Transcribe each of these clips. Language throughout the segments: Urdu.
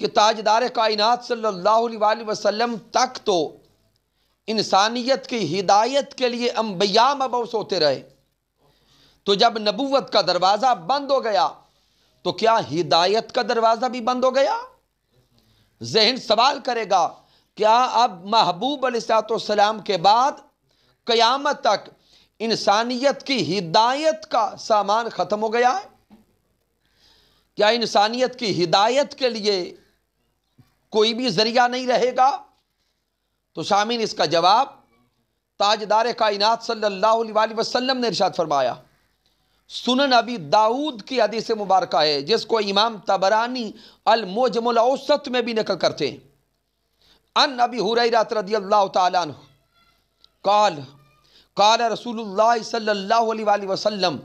کہ تاجدار کائنات صلی اللہ علیہ وسلم تک تو انسانیت کی ہدایت کے لیے انبیاء مبعوث ہوتے رہے، تو جب نبوت کا دروازہ بند ہو گیا تو کیا ہدایت کا دروازہ بھی بند ہو گیا؟ ذہن سوال کرے گا، کیا اب محبوب علیہ السلام کے بعد قیامت تک انسانیت کی ہدایت کا سامان ختم ہو گیا ہے؟ کیا انسانیت کی ہدایت کے لیے کوئی بھی ذریعہ نہیں رہے گا؟ تو سامعین، اس کا جواب تاجدار کائنات صلی اللہ علیہ وسلم نے ارشاد فرمایا۔ سنن ابی داؤد کی حدیث مبارکہ ہے، جس کو امام طبرانی المعجم الاوسط میں بھی نقل کرتے ہیں۔ ان ابی ہریرہ رضی اللہ تعالیٰ عنہ قال رسول اللہ صلی اللہ علیہ وسلم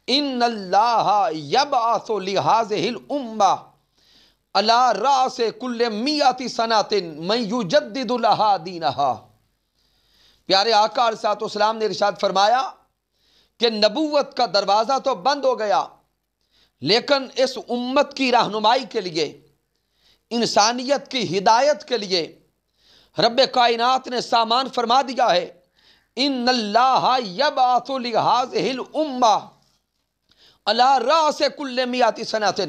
ان اللہ یبعث لہذہ الامہ علی رأس کل 100 سنۃ من یجدد لہا دینہا۔ پیارے آقا علیہ السلام نے ارشاد فرمایا کہ نبوت کا دروازہ تو بند ہو گیا، لیکن اس امت کی رہنمائی کے لیے، انسانیت کی ہدایت کے لیے رب کائنات نے سامان فرما دیا ہے۔ ان اللہ یبعث لہذہ الامہ علی رأس کل 100 سنۃ،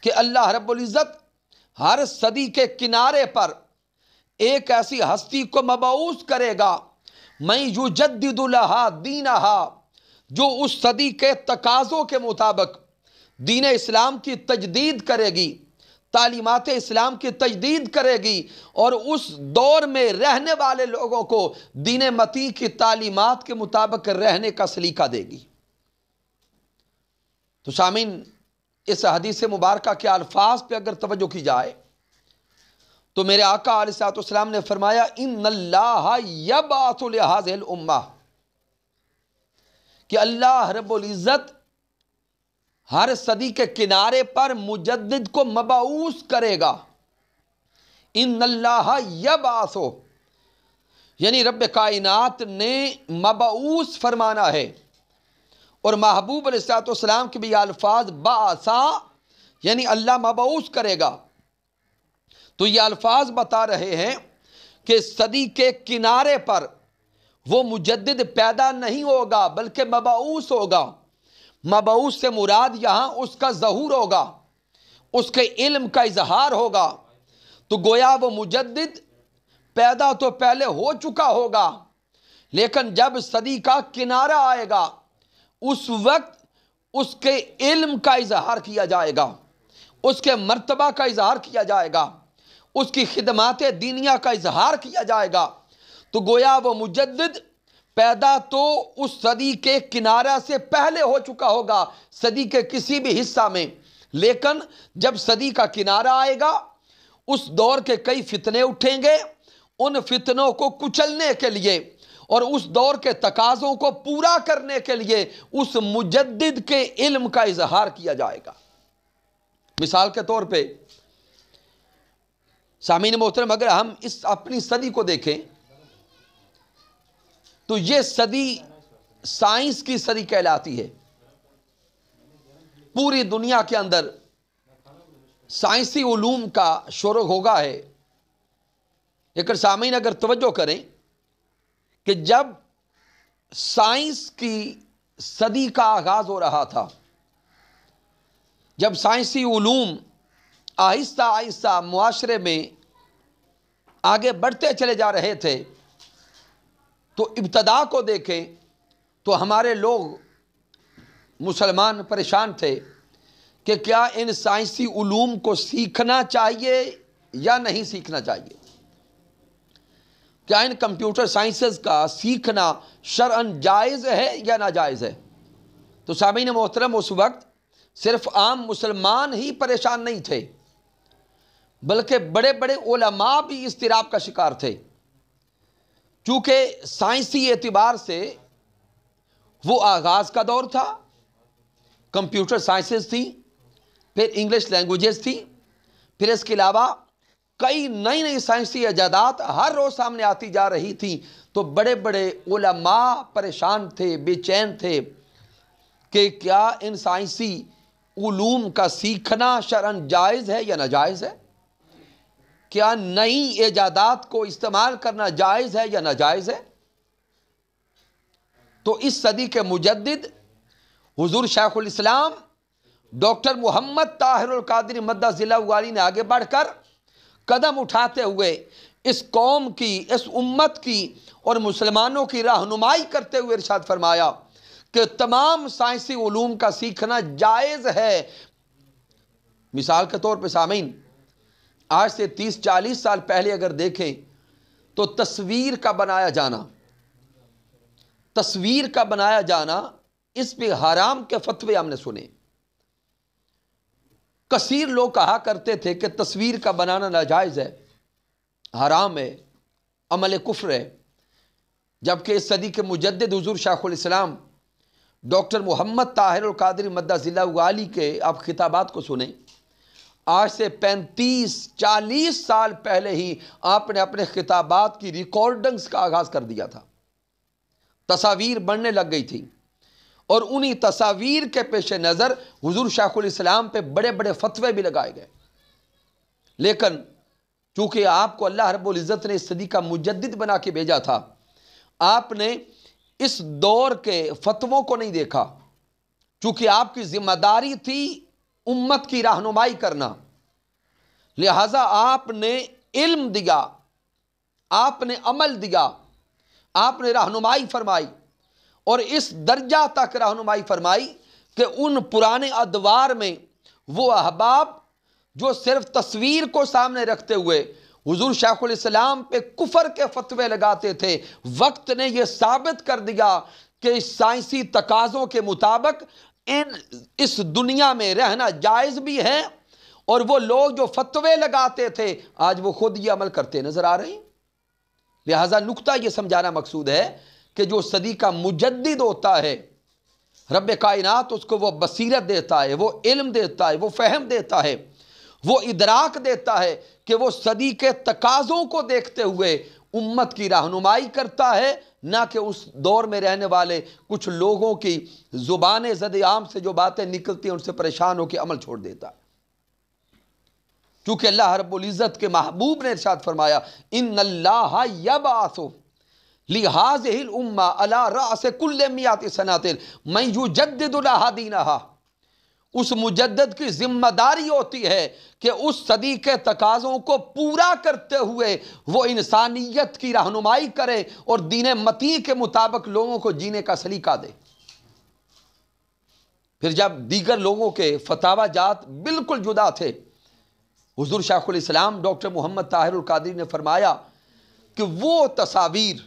کہ اللہ رب العزت ہر صدی کے کنارے پر ایک ایسی ہستی کو مبعوث کرے گا، من یجدد لہا دینہا، جو اس صدی کے تقاضوں کے مطابق دین اسلام کی تجدید کرے گی، تعلیمات اسلام کی تجدید کرے گی، اور اس دور میں رہنے والے لوگوں کو دین متی کی تعلیمات کے مطابق رہنے کا سلیقہ دے گی۔ تو سامعین، اس حدیث مبارکہ کے الفاظ پہ اگر توجہ کی جائے تو میرے آقا علیہ السلام نے فرمایا ان اللہ یبعث لہذہ الامہ، کہ اللہ رب العزت ہر صدی کے کنارے پر مجدد کو مبعوث کرے گا۔ ان اللہ یبعث، یعنی رب کائنات نے مبعوث فرمانا ہے، اور محبوب علیہ السلام کے بھی الفاظ بعثا، یعنی اللہ مبعوث کرے گا۔ تو یہ الفاظ بتا رہے ہیں کہ صدی کے کنارے پر وہ مجدد پیدا نہیں ہوگا بلکہ مبعوث ہوگا۔ مبعوث سے مراد یہاں اس کا ظہور ہوگا، اس کے علم کا اظہار ہوگا۔ تو گویا وہ مجدد پیدا تو پہلے ہو چکا ہوگا، لیکن جب صدی کا کنارہ آئے گا اس وقت اس کے علم کا اظہار کیا جائے گا، اس کے مرتبہ کا اظہار کیا جائے گا، اس کی خدمات دینیہ کا اظہار کیا جائے گا۔ تو گویا وہ مجدد پیدا تو اس صدی کے کنارہ سے پہلے ہو چکا ہوگا، صدی کے کسی بھی حصہ میں، لیکن جب صدی کا کنارہ آئے گا اس دور کے کئی فتنے اٹھیں گے، ان فتنوں کو کچلنے کے لیے اور اس دور کے تقاضوں کو پورا کرنے کے لیے اس مجدد کے علم کا اظہار کیا جائے گا۔ مثال کے طور پہ سامعین محترم، اگر ہم اس اپنی صدی کو دیکھیں تو یہ صدی سائنس کی صدی کہلاتی ہے۔ پوری دنیا کے اندر سائنسی علوم کا شور ہوگا ہے، لیکن سامعین اگر توجہ کریں کہ جب سائنس کی صدی کا آغاز ہو رہا تھا، جب سائنسی علوم آہستہ آہستہ معاشرے میں آگے بڑھتے چلے جا رہے تھے، تو ابتدا کو دیکھیں تو ہمارے لوگ مسلمان پریشان تھے کہ کیا ان سائنسی علوم کو سیکھنا چاہیے یا نہیں سیکھنا چاہیے، کیا ان کمپیوٹر سائنسز کا سیکھنا شرعاً جائز ہے یا ناجائز ہے۔ تو سامعین محترم، اس وقت صرف عام مسلمان ہی پریشان نہیں تھے، بلکہ بڑے بڑے علماء بھی اضطراب کا شکار تھے، چونکہ سائنسی اعتبار سے وہ آغاز کا دور تھا۔ کمپیوٹر سائنسز تھی، پھر انگلش لینگویجز تھی، پھر اس کے علاوہ کئی نئی نئی سائنسی ایجادات ہر روز سامنے آتی جا رہی تھی۔ تو بڑے بڑے علماء پریشان تھے، بے چین تھے کہ کیا ان سائنسی علوم کا سیکھنا شرعاً جائز ہے یا ناجائز ہے؟ کیا نئی ایجادات کو استعمال کرنا جائز ہے یا ناجائز ہے؟ تو اس صدی کے مجدد حضور شیخ الاسلام ڈاکٹر محمد طاہر القادری مدہ ضلع والی نے آگے بڑھ کر قدم اٹھاتے ہوئے اس قوم کی، اس امت کی اور مسلمانوں کی رہنمائی کرتے ہوئے ارشاد فرمایا کہ تمام سائنسی علوم کا سیکھنا جائز ہے۔ مثال کے طور پہ سامعین، آج سے 30-40 سال پہلے اگر دیکھیں تو تصویر کا بنایا جانا اس پہ حرام کے فتوے ہم نے سنے۔ کثیر لوگ کہا کرتے تھے کہ تصویر کا بنانا ناجائز ہے، حرام ہے، عمل کفر ہے، جبکہ اس صدی کے مجدد حضور شیخ الاسلام ڈاکٹر محمد طاہر القادری مدہ ضلع والی کے آپ خطابات کو سنیں۔ آج سے 35-40 سال پہلے ہی آپ نے اپنے خطابات کی ریکارڈنگز کا آغاز کر دیا تھا، تصاویر بننے لگ گئی تھی، اور انہی تصاویر کے پیش نظر حضور شیخ الاسلام پہ بڑے بڑے فتوے بھی لگائے گئے۔ لیکن چونکہ آپ کو اللہ رب العزت نے اس صدی کا مجدد بنا کے بھیجا تھا، آپ نے اس دور کے فتووں کو نہیں دیکھا، چونکہ آپ کی ذمہ داری تھی امت کی رہنمائی کرنا، لہذا آپ نے علم دیا، آپ نے عمل دیا، آپ نے رہنمائی فرمائی، اور اس درجہ تک رہنمائی فرمائی کہ ان پرانے ادوار میں وہ احباب جو صرف تصویر کو سامنے رکھتے ہوئے حضور شیخ الاسلام پہ کفر کے فتوے لگاتے تھے، وقت نے یہ ثابت کر دیا کہ سائنسی تقاضوں کے مطابق اس دنیا میں رہنا جائز بھی ہے، اور وہ لوگ جو فتوے لگاتے تھے آج وہ خود یہ عمل کرتے نظر آ رہے ہیں۔ لہٰذا نقطہ یہ سمجھانا مقصود ہے کہ جو صدی کا مجدد ہوتا ہے، رب کائنات اس کو وہ بصیرت دیتا ہے، وہ علم دیتا ہے، وہ فہم دیتا ہے، وہ ادراک دیتا ہے کہ وہ صدی کے تقاضوں کو دیکھتے ہوئے امت کی رہنمائی کرتا ہے، نہ کہ اس دور میں رہنے والے کچھ لوگوں کی زبان زد عام سے جو باتیں نکلتی ہیں ان سے پریشان ہو کے عمل چھوڑ دیتا ہے۔ چونکہ اللہ رب العزت کے محبوب نے ارشاد فرمایا ان اللہ یبعث لہذہ الامہ علی رأس کل مئات سنۃ من یجدد لہا دینہا۔ اس مجدد کی ذمہ داری ہوتی ہے کہ اس صدی کے تقاضوں کو پورا کرتے ہوئے وہ انسانیت کی رہنمائی کرے اور دین متی کے مطابق لوگوں کو جینے کا سلیقہ دے۔ پھر جب دیگر لوگوں کے فتاوی جات بالکل جدا تھے، حضور شیخ الاسلام ڈاکٹر محمد طاہر القادری نے فرمایا کہ وہ تصاویر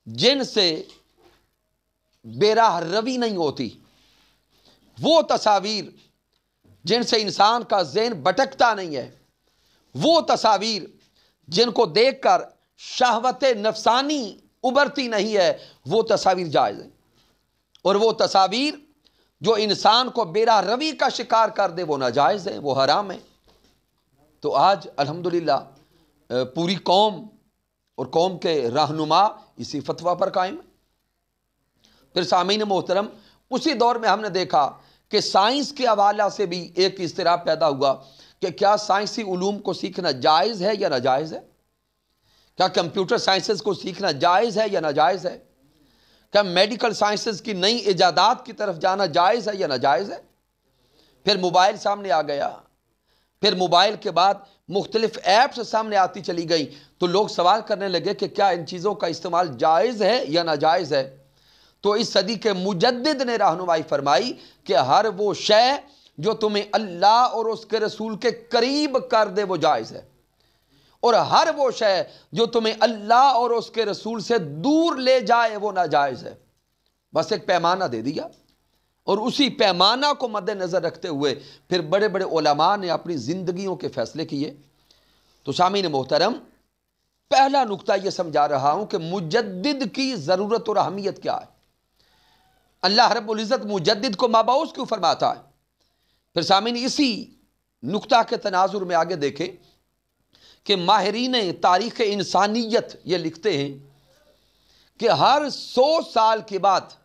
جن سے بے راہ روی نہیں ہوتی، وہ تصاویر جن سے انسان کا ذہن بھٹکتا نہیں ہے، وہ تصاویر جن کو دیکھ کر شہوت نفسانی ابھرتی نہیں ہے، وہ تصاویر جائز ہیں، اور وہ تصاویر جو انسان کو بے راہ روی کا شکار کر دے وہ ناجائز ہیں، وہ حرام ہیں۔ تو آج الحمدللہ پوری قوم اور قوم کے رہنما اسی فتویٰ پر قائم ہے۔ پھر سامعین محترم، اسی دور میں ہم نے دیکھا کہ سائنس کے حوالہ سے بھی ایک اضطراب پیدا ہوا کہ کیا سائنسی علوم کو سیکھنا جائز ہے یا ناجائز ہے؟ کیا کمپیوٹر سائنسز کو سیکھنا جائز ہے یا ناجائز ہے؟ کیا میڈیکل سائنسز کی نئی ایجادات کی طرف جانا جائز ہے یا ناجائز ہے؟ پھر موبائل سامنے آ گیا، پھر موبائل کے بعد مختلف ایپس سامنے آتی چلی گئی، تو لوگ سوال کرنے لگے کہ کیا ان چیزوں کا استعمال جائز ہے یا ناجائز ہے؟ تو اس صدی کے مجدد نے رہنمائی فرمائی کہ ہر وہ شے جو تمہیں اللہ اور اس کے رسول کے قریب کر دے وہ جائز ہے، اور ہر وہ شے جو تمہیں اللہ اور اس کے رسول سے دور لے جائے وہ ناجائز ہے۔ بس ایک پیمانہ دے دیا، اور اسی پیمانہ کو مد نظر رکھتے ہوئے پھر بڑے بڑے علماء نے اپنی زندگیوں کے فیصلے کیے۔ تو سامعین محترم، پہلا نقطہ یہ سمجھا رہا ہوں کہ مجدد کی ضرورت اور اہمیت کیا ہے۔ اللہ رب العزت مجدد کو مبعوث کیوں فرماتا ہے؟ پھر سامعین اسی نقطہ کے تناظر میں آگے دیکھیں کہ ماہرین تاریخ انسانیت یہ لکھتے ہیں کہ ہر 100 سال کے بعد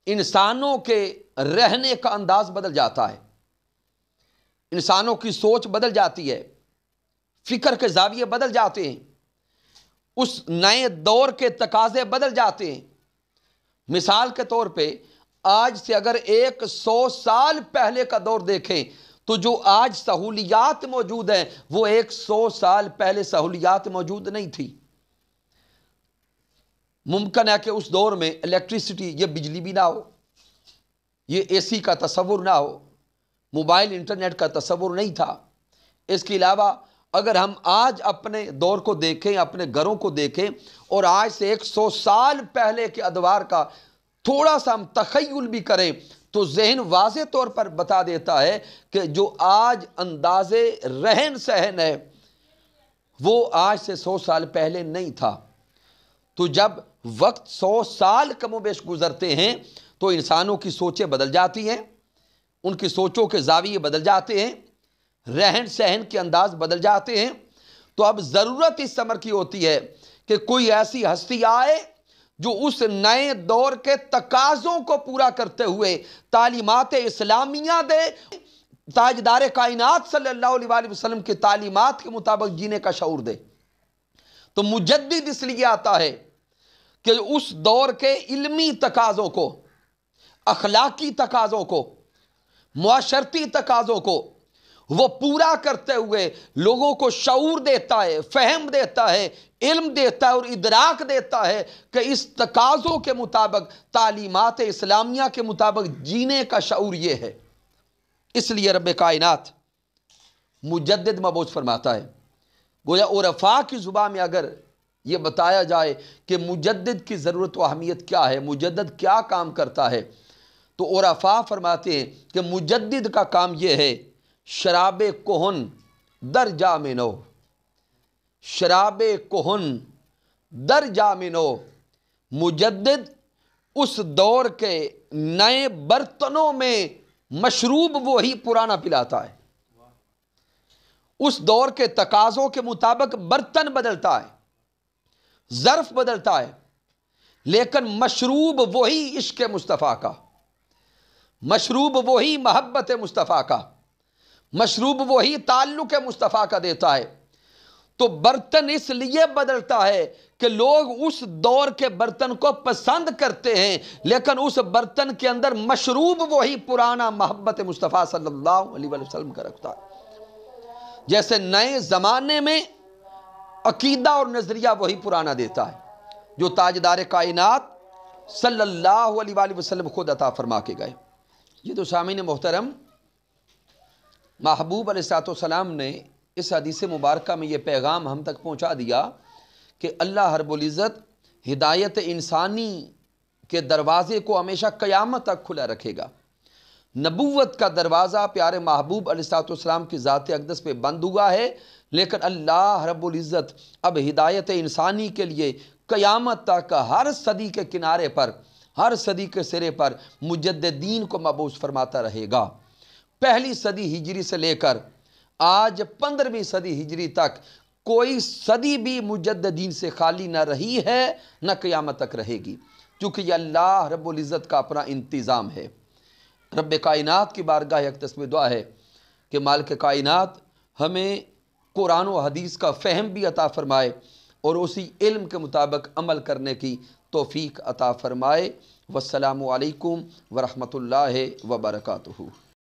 انسانوں کے رہنے کا انداز بدل جاتا ہے، انسانوں کی سوچ بدل جاتی ہے، فکر کے زاویے بدل جاتے ہیں، اس نئے دور کے تقاضے بدل جاتے ہیں۔ مثال کے طور پہ آج سے اگر 100 سال پہلے کا دور دیکھیں تو جو آج سہولیات موجود ہیں وہ 100 سال پہلے سہولیات موجود نہیں تھی۔ ممکن ہے کہ اس دور میں الیکٹریسٹی، یہ بجلی بھی نہ ہو، یہ اے سی کا تصور نہ ہو، موبائل انٹرنیٹ کا تصور نہیں تھا۔ اس کے علاوہ اگر ہم آج اپنے دور کو دیکھیں، اپنے گھروں کو دیکھیں اور آج سے 100 سال پہلے کے ادوار کا تھوڑا سا ہم تخیل بھی کریں تو ذہن واضح طور پر بتا دیتا ہے کہ جو آج انداز رہن سہن ہے وہ آج سے 100 سال پہلے نہیں تھا۔ تو جب وقت 100 سال کم و بیش گزرتے ہیں تو انسانوں کی سوچیں بدل جاتی ہیں، ان کی سوچوں کے زاویے بدل جاتے ہیں، رہن سہن کے انداز بدل جاتے ہیں۔ تو اب ضرورت اس امر کی ہوتی ہے کہ کوئی ایسی ہستی آئے جو اس نئے دور کے تقاضوں کو پورا کرتے ہوئے تعلیمات اسلامیہ دے، تاجدار کائنات صلی اللہ علیہ وآلہ وسلم کی تعلیمات کے مطابق جینے کا شعور دے۔ تو مجدد اس لیے آتا ہے کہ اس دور کے علمی تقاضوں کو، اخلاقی تقاضوں کو، معاشرتی تقاضوں کو وہ پورا کرتے ہوئے لوگوں کو شعور دیتا ہے، فہم دیتا ہے، علم دیتا ہے اور ادراک دیتا ہے کہ اس تقاضوں کے مطابق، تعلیمات اسلامیہ کے مطابق جینے کا شعور یہ ہے۔ اس لیے رب کائنات مجدد مبعوث فرماتا ہے۔ گویا عرفاء کی زبان میں اگر یہ بتایا جائے کہ مجدد کی ضرورت و اہمیت کیا ہے، مجدد کیا کام کرتا ہے، تو عرفاء فرماتے ہیں کہ مجدد کا کام یہ ہے، شراب کہن در جام نو، شراب کہن در جام نو، مجدد اس دور کے نئے برتنوں میں مشروب وہی پرانا پلاتا ہے۔ اس دور کے تقاضوں کے مطابق برتن بدلتا ہے، ظرف بدلتا ہے، لیکن مشروب وہی عشق مصطفیٰ کا، مشروب وہی محبت مصطفیٰ کا، مشروب وہی تعلق مصطفیٰ کا دیتا ہے۔ تو برتن اس لیے بدلتا ہے کہ لوگ اس دور کے برتن کو پسند کرتے ہیں، لیکن اس برتن کے اندر مشروب وہی پرانا محبت مصطفیٰ صلی اللہ علیہ وسلم کا رکھتا ہے۔ جیسے نئے زمانے میں عقیدہ اور نظریہ وہی پرانا دیتا ہے جو تاجدار کائنات صلی اللہ علیہ وآلہ وسلم خود عطا فرما کے گئے۔ یہ تو سامعین محترم، محبوب علیہ السلام نے اس حدیث مبارکہ میں یہ پیغام ہم تک پہنچا دیا کہ اللہ رب العزت ہدایت انسانی کے دروازے کو ہمیشہ قیامت تک کھلا رکھے گا۔ نبوت کا دروازہ پیارے محبوب علیہ السلام کی ذات اقدس پہ بند ہوا ہے، لیکن اللہ رب العزت اب ہدایت انسانی کے لیے قیامت تک ہر صدی کے کنارے پر، ہر صدی کے سرے پر مجددین کو مبعوث فرماتا رہے گا۔ پہلی صدی ہجری سے لے کر آج 15ویں صدی ہجری تک کوئی صدی بھی مجددین سے خالی نہ رہی ہے، نہ قیامت تک رہے گی، کیونکہ یہ اللہ رب العزت کا اپنا انتظام ہے۔ رب کائنات کی بارگاہ اقدس میں دعا ہے کہ مالک کائنات ہمیں قرآن و حدیث کا فہم بھی عطا فرمائے اور اسی علم کے مطابق عمل کرنے کی توفیق عطا فرمائے۔ والسلام علیکم ورحمۃ اللہ وبرکاتہ۔